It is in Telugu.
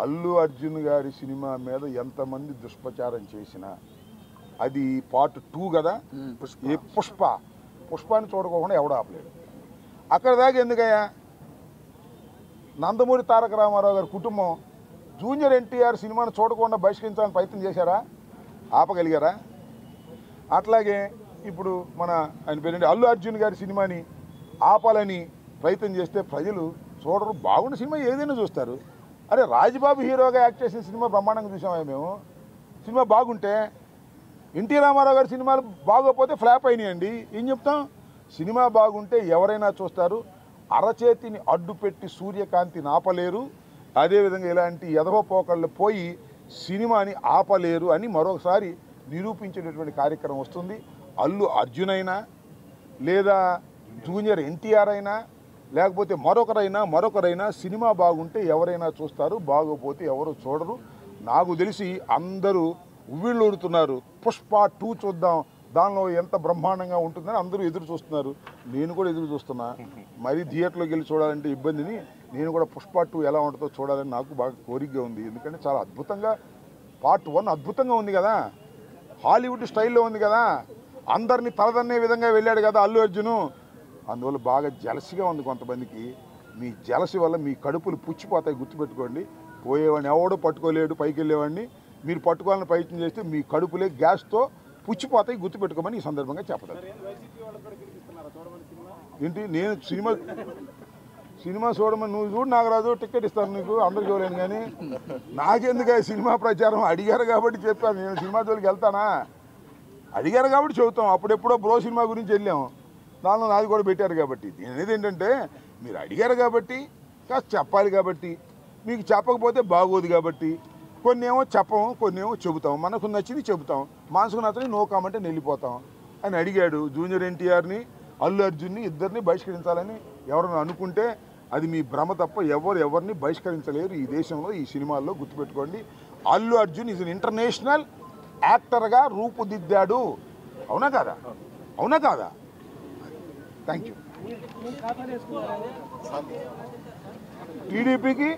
అల్లు అర్జున్ గారి సినిమా మీద ఎంతమంది దుష్ప్రచారం చేసినా అది పార్ట్ 2 కదా. ఏ పుష్పాన్ని చూడకోకుండా ఎవడు ఆపలేడు. అక్కడ దాకా ఎందుకయ్యా? నందమూరి తారక రామారావు గారి కుటుంబం జూనియర్ ఎన్టీఆర్ సినిమాను చూడకుండా బహిష్కరించాలని ప్రయత్నం చేశారా? ఆపగలిగారా? అట్లాగే ఇప్పుడు ఆయన పేరేంటి అల్లు అర్జున్ గారి సినిమాని ఆపాలని ప్రయత్నం చేస్తే ప్రజలు చూడరు. బాగున్న సినిమా ఏదైనా చూస్తారు. అరే రాజ్బాబు హీరోగా యాక్ట్ చేసిన సినిమా బ్రహ్మాండంగా చూసామా మేము? సినిమా బాగుంటే, ఎన్టీ రామారావు గారి సినిమాలు బాగోకపోతే ఫ్లాప్ అయినాయండి. ఏం చెప్తాం? సినిమా బాగుంటే ఎవరైనా చూస్తారు. అరచేతిని అడ్డుపెట్టి సూర్యకాంతిని ఆపలేరు. అదేవిధంగా ఇలాంటి ఎదవపోకళ్ళు పోయి సినిమాని ఆపలేరు అని మరొకసారి నిరూపించేటటువంటి కార్యక్రమం వస్తుంది. అల్లు అర్జున్ అయినా లేదా జూనియర్ ఎన్టీఆర్ అయినా లేకపోతే మరొకరైనా సినిమా బాగుంటే ఎవరైనా చూస్తారు, బాగోపోతే ఎవరు చూడరు. నాకు తెలిసి అందరూ ఉవ్విళ్ళూరుతున్నారు. పుష్ప 2 చూద్దాం, దానిలో ఎంత బ్రహ్మాండంగా ఉంటుందని అందరూ ఎదురు చూస్తున్నారు. నేను కూడా ఎదురు చూస్తున్నా. మరీ థియేటర్లోకి వెళ్ళి చూడాలంటే ఇబ్బందిని నేను కూడా పుష్ప 2 ఎలా ఉంటుందో చూడాలని నాకు బాగా కోరికగా ఉంది. ఎందుకంటే చాలా అద్భుతంగా పార్ట్ 1 అద్భుతంగా ఉంది కదా, హాలీవుడ్ స్టైల్లో ఉంది కదా, అందరినీ తలదన్నే విధంగా వెళ్ళాడు కదా అల్లు అర్జును. అందువల్ల బాగా జలసిగా ఉంది కొంతమందికి. మీ జలసి వల్ల మీ కడుపులు పుచ్చిపోతాయి, గుర్తుపెట్టుకోండి. పోయేవాడిని ఎవడో పట్టుకోలేడు, పైకి వెళ్ళేవాడిని. మీరు పట్టుకోవాలని ప్రయత్నం చేస్తే మీ కడుపులే గ్యాస్తో పుచ్చిపోతాయి, గుర్తుపెట్టుకోమని ఈ సందర్భంగా చెప్పలేదు. ఏంటి నేను సినిమా చూడమని నువ్వు చూడు, నాకు రాదు, టికెట్ ఇస్తాను నీకు, అందరు చూడలేను. కానీ నాకెందుకు సినిమా ప్రచారం? అడిగారు కాబట్టి చెప్పాను. నేను సినిమా జోలికి వెళ్తానా? అడిగారు కాబట్టి చెబుతాం. అప్పుడెప్పుడో బ్రో సినిమా గురించి వెళ్ళాము, దానిలో నాది కూడా పెట్టారు కాబట్టి. నేను అనేది ఏంటంటే, మీరు అడిగారు కాబట్టి కాస్త చెప్పాలి కాబట్టి, మీకు చెప్పకపోతే బాగోదు కాబట్టి కొన్ని ఏమో చెప్పము, కొన్ని ఏమో చెబుతాం. మనకు నచ్చింది చెబుతాం, మనసుకు నచ్చని నో కామెంట్ అని వెళ్ళిపోతాం. అని అడిగాడు. జూనియర్ ఎన్టీఆర్ని అల్లు అర్జున్ని ఇద్దరిని బహిష్కరించాలని ఎవరైనా అనుకుంటే అది మీ భ్రమ తప్ప ఎవరిని బహిష్కరించలేరు ఈ దేశంలో, ఈ సినిమాల్లో. గుర్తుపెట్టుకోండి, Allu Arjun is an international యాక్టర్గా రూపుదిద్దాడు. అవునా కాదా? అవునా కాదా? Thank you. టీడీపీకి